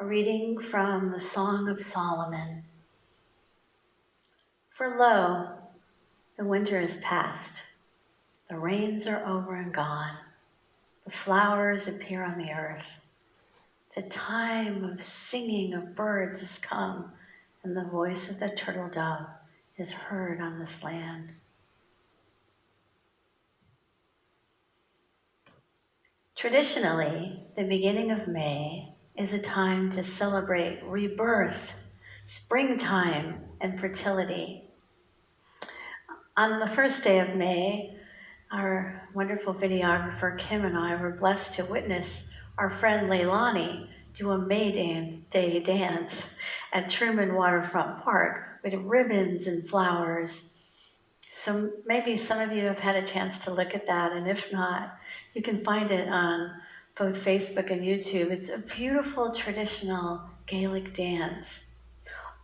A reading from the Song of Solomon. For lo, the winter is past, the rains are over and gone, the flowers appear on the earth. The time of singing of birds is come, and the voice of the turtle dove is heard on this land. Traditionally, the beginning of May is a time to celebrate rebirth, springtime, and fertility. On the first day of May, our wonderful videographer Kim and I were blessed to witness our friend Leilani do a May Day dance at Truman Waterfront Park with ribbons and flowers. So maybe some of you have had a chance to look at that, and if not, you can find it on both Facebook and YouTube. It's a beautiful traditional Gaelic dance.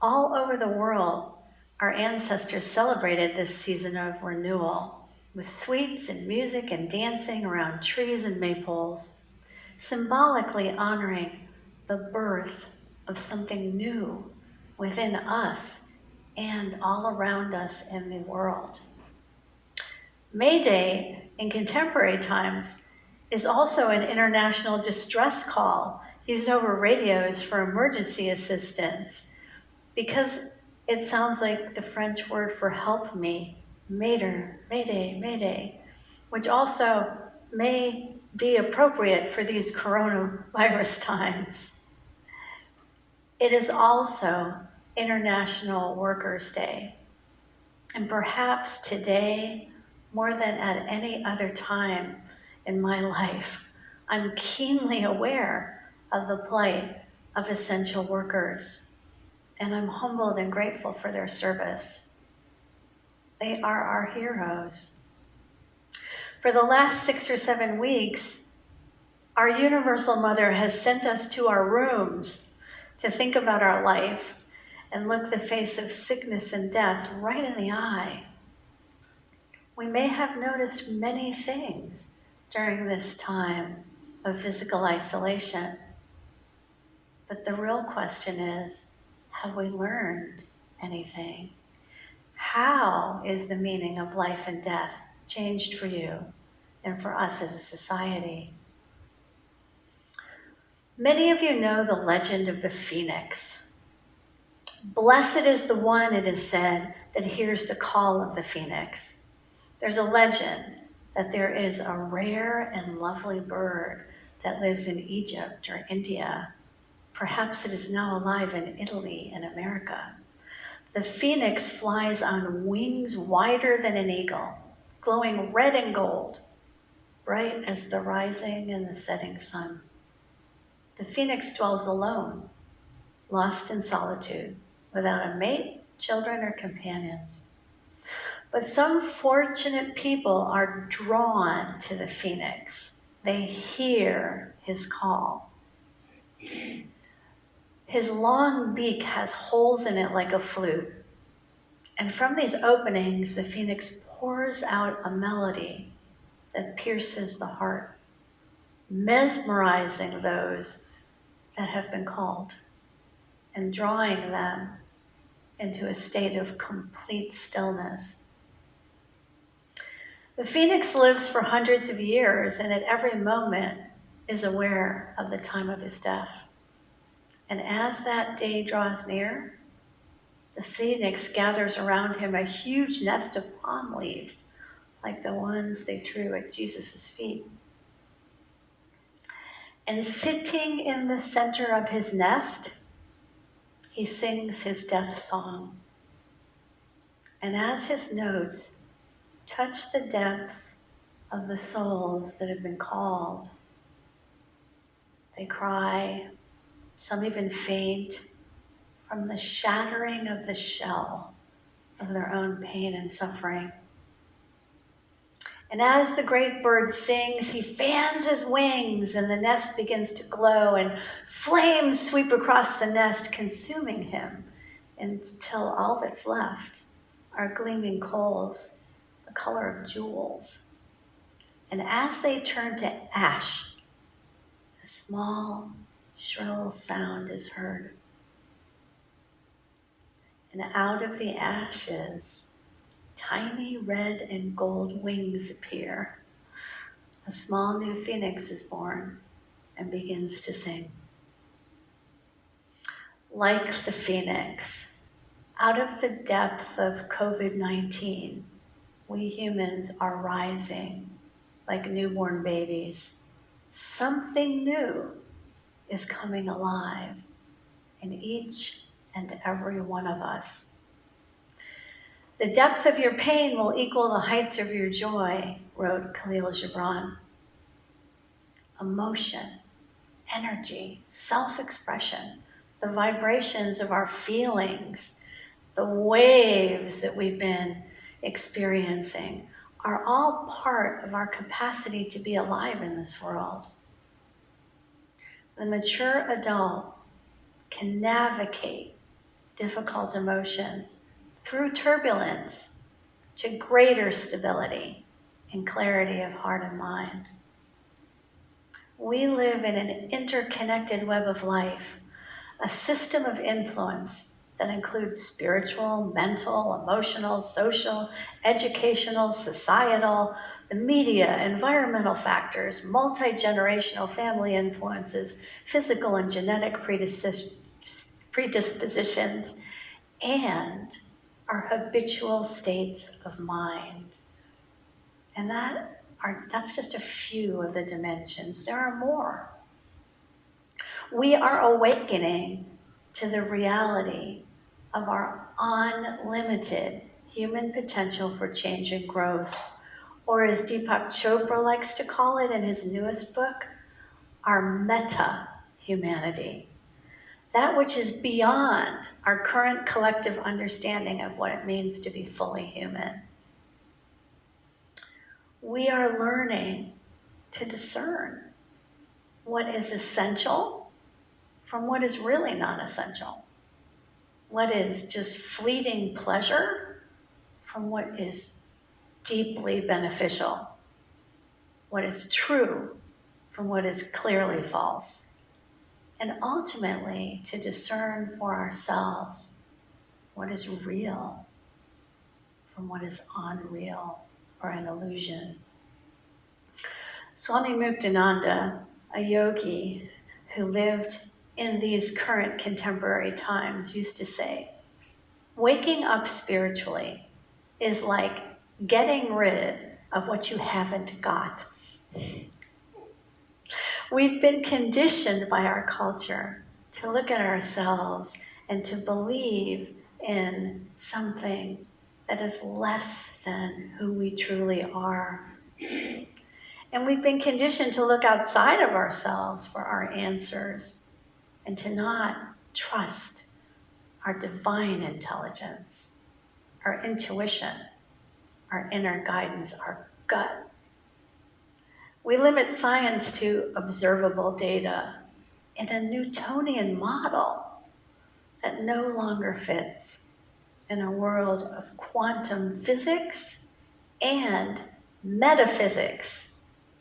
All over the world, our ancestors celebrated this season of renewal with sweets and music and dancing around trees and maypoles, symbolically honoring the birth of something new within us and all around us in the world. May Day in contemporary times is also an international distress call used over radios for emergency assistance because it sounds like the French word for help me, Mater, Mayday, Mayday, which also may be appropriate for these coronavirus times. It is also International Workers' Day. And perhaps today, more than at any other time in my life, I'm keenly aware of the plight of essential workers. And I'm humbled and grateful for their service. They are our heroes. For the last 6 or 7 weeks, our Universal Mother has sent us to our rooms to think about our life and look the face of sickness and death right in the eye. We may have noticed many things during this time of physical isolation, but the real question is, have we learned anything? How is the meaning of life and death changed for you and for us as a society? Many of you know the legend of the phoenix. Blessed is the one, it is said, that hears the call of the phoenix. There's a legend that there is a rare and lovely bird that lives in Egypt or India. Perhaps it is now alive in Italy and America. The phoenix flies on wings wider than an eagle, glowing red and gold, bright as the rising and the setting sun. The phoenix dwells alone, lost in solitude, without a mate, children, or companions. But some fortunate people are drawn to the phoenix. They hear his call. His long beak has holes in it like a flute. And from these openings, the phoenix pours out a melody that pierces the heart, mesmerizing those that have been called and drawing them into a state of complete stillness. The phoenix lives for hundreds of years and at every moment is aware of the time of his death. And as that day draws near, the phoenix gathers around him a huge nest of palm leaves, like the ones they threw at Jesus' feet. And sitting in the center of his nest, he sings his death song. And as his notes touch the depths of the souls that have been called, they cry, some even faint, from the shattering of the shell of their own pain and suffering. And as the great bird sings, he fans his wings and the nest begins to glow and flames sweep across the nest, consuming him until all that's left are gleaming coals, the color of jewels. And as they turn to ash, a small, shrill sound is heard. And out of the ashes, tiny red and gold wings appear. A small new phoenix is born and begins to sing. Like the phoenix, out of the depth of COVID-19, we humans are rising like newborn babies. Something new is coming alive in each and every one of us. The depth of your pain will equal the heights of your joy, wrote Khalil Gibran. Emotion, energy, self-expression, the vibrations of our feelings, the waves that we've been experiencing are all part of our capacity to be alive in this world. The mature adult can navigate difficult emotions through turbulence to greater stability and clarity of heart and mind. We live in an interconnected web of life, a system of influence that includes spiritual, mental, emotional, social, educational, societal, the media, environmental factors, multi-generational family influences, physical and genetic predispositions, and our habitual states of mind. And that's just a few of the dimensions. There are more. We are awakening to the reality of our unlimited human potential for change and growth, or as Deepak Chopra likes to call it in his newest book, our meta-humanity. That which is beyond our current collective understanding of what it means to be fully human. We are learning to discern what is essential from what is really not essential. What is just fleeting pleasure from what is deeply beneficial. What is true from what is clearly false. And ultimately to discern for ourselves what is real from what is unreal or an illusion. Swami Muktananda, a yogi who lived in these current contemporary times, used to say, waking up spiritually is like getting rid of what you haven't got. We've been conditioned by our culture to look at ourselves and to believe in something that is less than who we truly are. And we've been conditioned to look outside of ourselves for our answers and to not trust our divine intelligence, our intuition, our inner guidance, our gut. We limit science to observable data in a Newtonian model that no longer fits in a world of quantum physics and metaphysics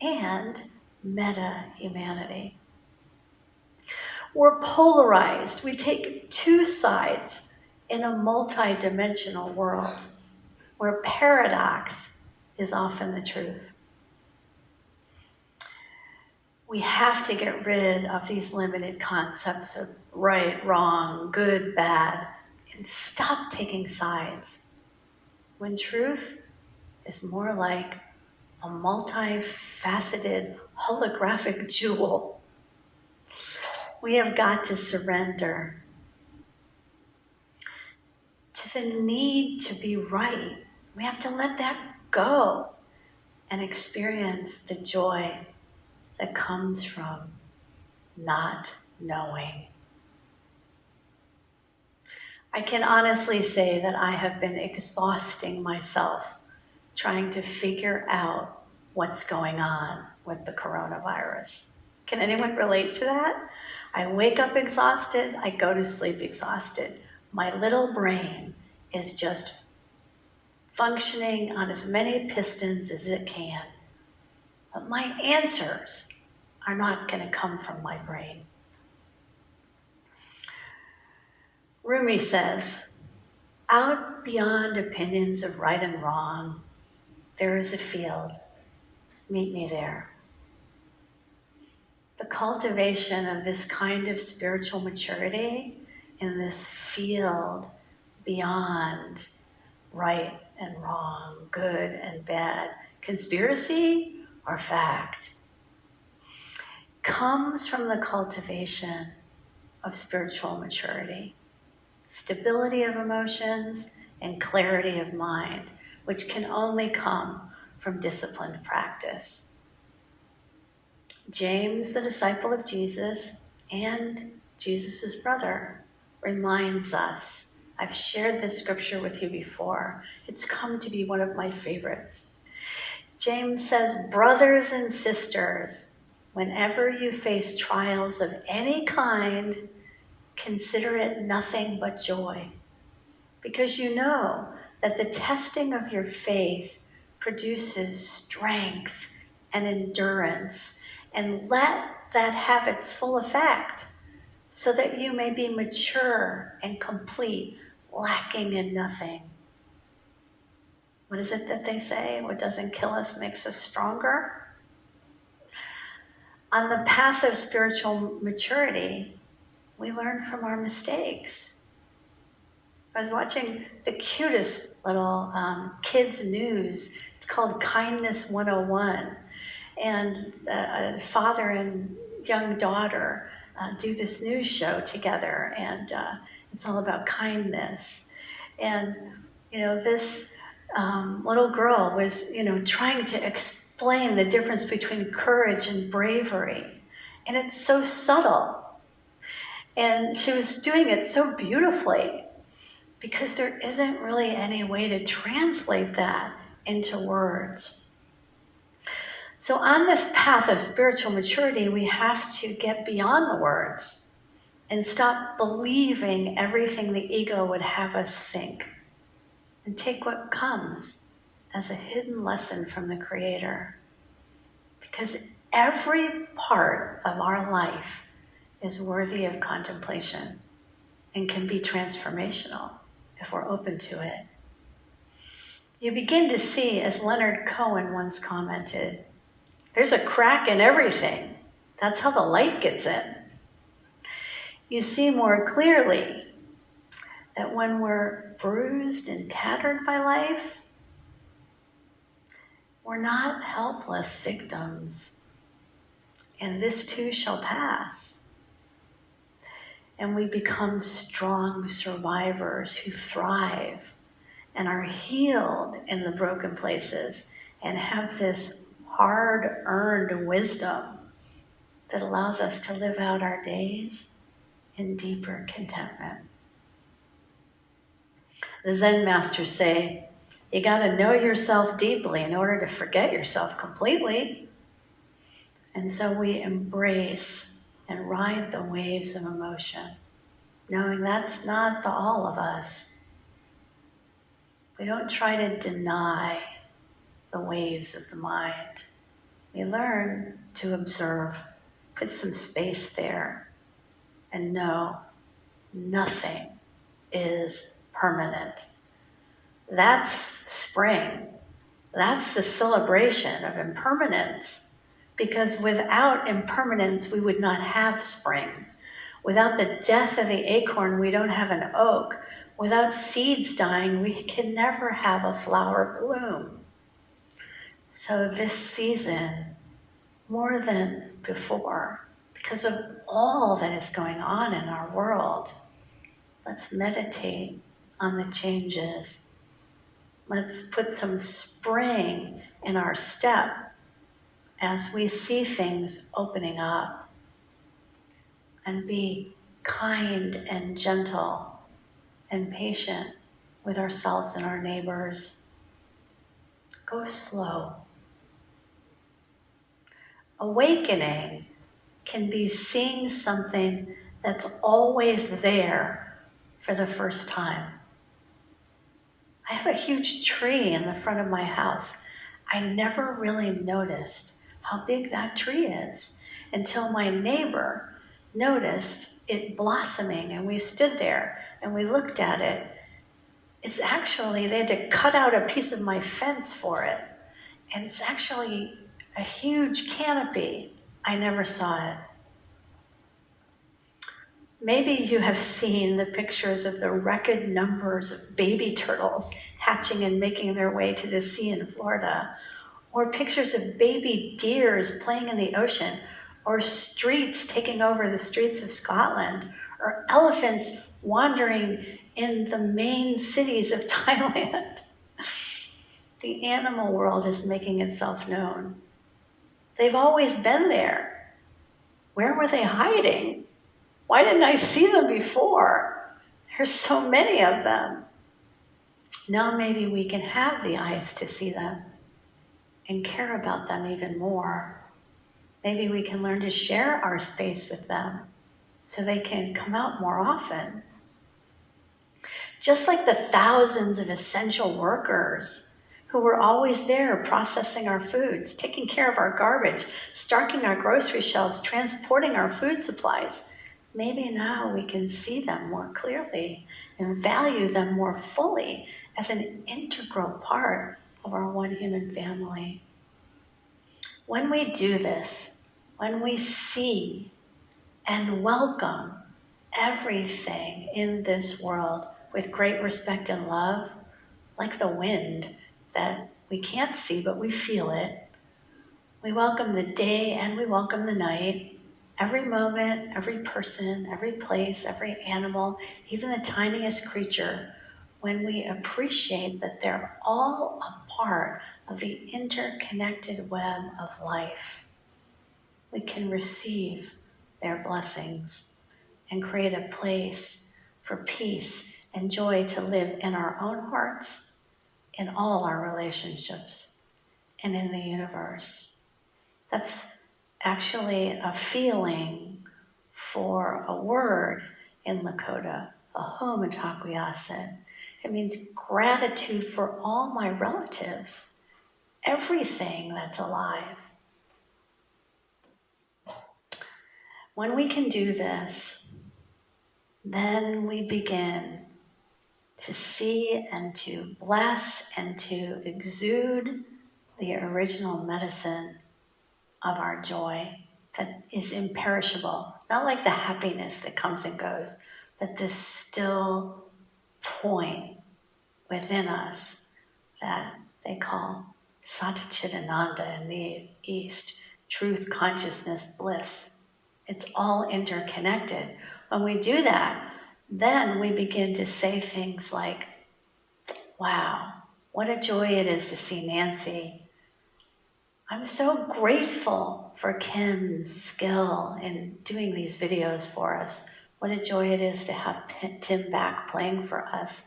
and meta-humanity. We're polarized. We take two sides in a multi-dimensional world where paradox is often the truth. We have to get rid of these limited concepts of right, wrong, good, bad, and stop taking sides. When truth is more like a multifaceted holographic jewel, we have got to surrender to the need to be right. We have to let that go and experience the joy that comes from not knowing. I can honestly say that I have been exhausting myself trying to figure out what's going on with the coronavirus. Can anyone relate to that? I wake up exhausted, I go to sleep exhausted. My little brain is just functioning on as many pistons as it can. But my answers are not going to come from my brain. Rumi says, out beyond opinions of right and wrong, there is a field. Meet me there. The cultivation of this kind of spiritual maturity in this field beyond right and wrong, good and bad, conspiracy or fact, comes from the cultivation of spiritual maturity, stability of emotions, and clarity of mind, which can only come from disciplined practice. James, the disciple of Jesus and Jesus' brother, reminds us. I've shared this scripture with you before. It's come to be one of my favorites. James says, brothers and sisters, whenever you face trials of any kind, consider it nothing but joy, because you know that the testing of your faith produces strength and endurance, and let that have its full effect, so that you may be mature and complete, lacking in nothing. What is it that they say? What doesn't kill us makes us stronger. On the path of spiritual maturity, we learn from our mistakes. I was watching the cutest little kids news. It's called Kindness 101. And a father and young daughter do this news show together. And it's all about kindness. And, this little girl was, trying to explain the difference between courage and bravery. And it's so subtle. And she was doing it so beautifully, because there isn't really any way to translate that into words. So on this path of spiritual maturity, we have to get beyond the words and stop believing everything the ego would have us think, and take what comes as a hidden lesson from the Creator. Because every part of our life is worthy of contemplation and can be transformational if we're open to it. You begin to see, as Leonard Cohen once commented, there's a crack in everything. That's how the light gets in. You see more clearly that when we're bruised and tattered by life, we're not helpless victims. And this too shall pass. And we become strong survivors who thrive and are healed in the broken places, and have this hard-earned wisdom that allows us to live out our days in deeper contentment. The Zen masters say, you gotta know yourself deeply in order to forget yourself completely. And so we embrace and ride the waves of emotion, knowing that's not the all of us. We don't try to deny the waves of the mind. We learn to observe, put some space there, and know nothing is permanent. That's spring. That's the celebration of impermanence. Because without impermanence, we would not have spring. Without the death of the acorn, we don't have an oak. Without seeds dying, we can never have a flower bloom. So this season, more than before, because of all that is going on in our world, let's meditate on the changes. Let's put some spring in our step as we see things opening up, and be kind and gentle and patient with ourselves and our neighbors. Go slow. Awakening can be seeing something that's always there for the first time. I have a huge tree in the front of my house. I never really noticed how big that tree is until my neighbor noticed it blossoming, and we stood there and we looked at it. It's actually, they had to cut out a piece of my fence for it. And it's actually a huge canopy. I never saw it. Maybe you have seen the pictures of the record numbers of baby turtles hatching and making their way to the sea in Florida, or pictures of baby deers playing in the ocean, or streets taking over the streets of Scotland, or elephants wandering in the main cities of Thailand. The animal world is making itself known. They've always been there. Where were they hiding? Why didn't I see them before? There's so many of them. Now maybe we can have the eyes to see them and care about them even more. Maybe we can learn to share our space with them so they can come out more often. Just like the thousands of essential workers who were always there processing our foods, taking care of our garbage, stocking our grocery shelves, transporting our food supplies. Maybe now we can see them more clearly and value them more fully as an integral part of our one human family. When we do this, when we see and welcome everything in this world with great respect and love, like the wind that we can't see but we feel it, we welcome the day and we welcome the night, every moment, every person, every place, every animal, even the tiniest creature, when we appreciate that they're all a part of the interconnected web of life, we can receive their blessings and create a place for peace and joy to live in our own hearts, in all our relationships, and in the universe. That's actually a feeling for a word in Lakota, ahome takuyasin. It means gratitude for all my relatives, everything that's alive. When we can do this, then we begin to see and to bless and to exude the original medicine of our joy that is imperishable, not like the happiness that comes and goes, but this still point within us that they call Satchidananda in the East, truth, consciousness, bliss. It's all interconnected. When we do that, then we begin to say things like, wow, what a joy it is to see Nancy. I'm so grateful for Kim's skill in doing these videos for us. What a joy it is to have Tim back playing for us.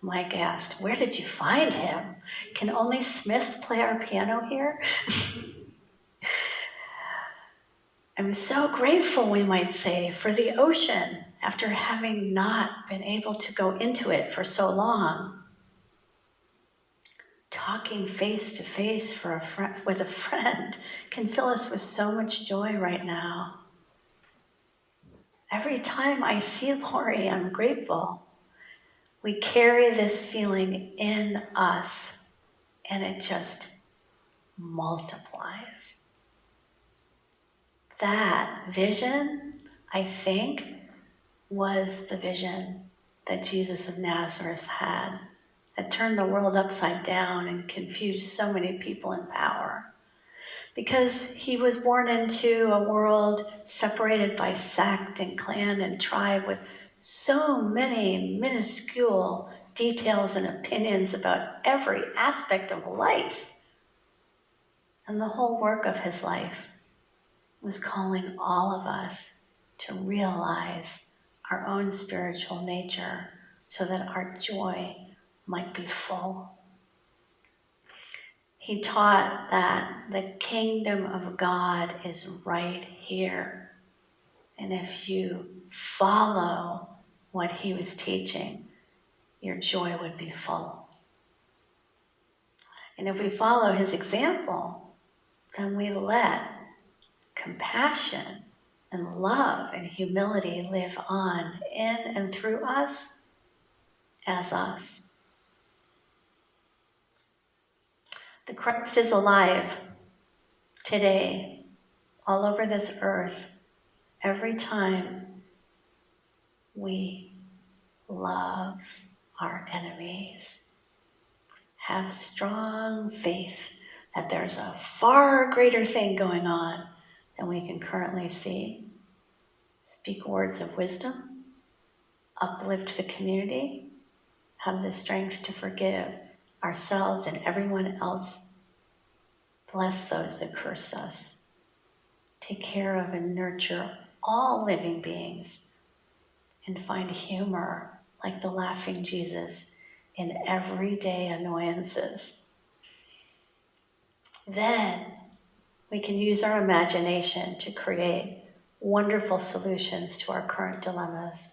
Mike asked, where did you find him? Can only Smiths play our piano here? I'm so grateful, we might say, for the ocean after having not been able to go into it for so long. Talking face to face with a friend can fill us with so much joy right now. Every time I see Lori, I'm grateful. We carry this feeling in us, and it just multiplies. That vision, I think, was the vision that Jesus of Nazareth had, that turned the world upside down and confused so many people in power. Because he was born into a world separated by sect and clan and tribe with so many minuscule details and opinions about every aspect of life. And the whole work of his life was calling all of us to realize our own spiritual nature so that our joy might be full. He taught that the kingdom of God is right here. And if you follow what he was teaching, your joy would be full. And if we follow his example, then we let compassion and love and humility live on in and through us as us. The Christ is alive today, all over this earth, every time we love our enemies. Have strong faith that there's a far greater thing going on than we can currently see. Speak words of wisdom, uplift the community, have the strength to forgive ourselves and everyone else. Bless those that curse us. Take care of and nurture all living beings, and find humor like the laughing Jesus in everyday annoyances. Then we can use our imagination to create wonderful solutions to our current dilemmas.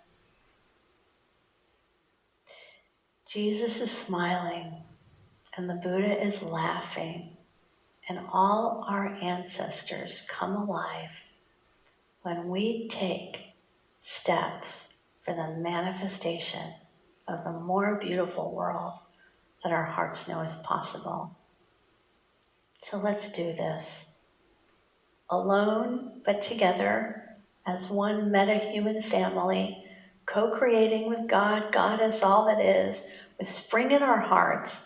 Jesus is smiling and the Buddha is laughing, and all our ancestors come alive when we take steps for the manifestation of the more beautiful world that our hearts know is possible. So let's do this. Alone, but together, as one meta-human family, co-creating with God, God is all that is, with spring in our hearts.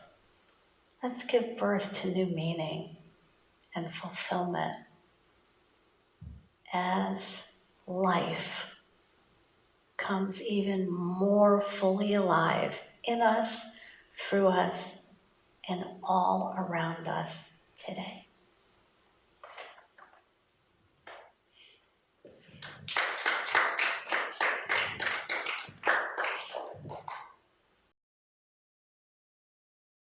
Let's give birth to new meaning and fulfillment as life comes even more fully alive in us, through us, and all around us today.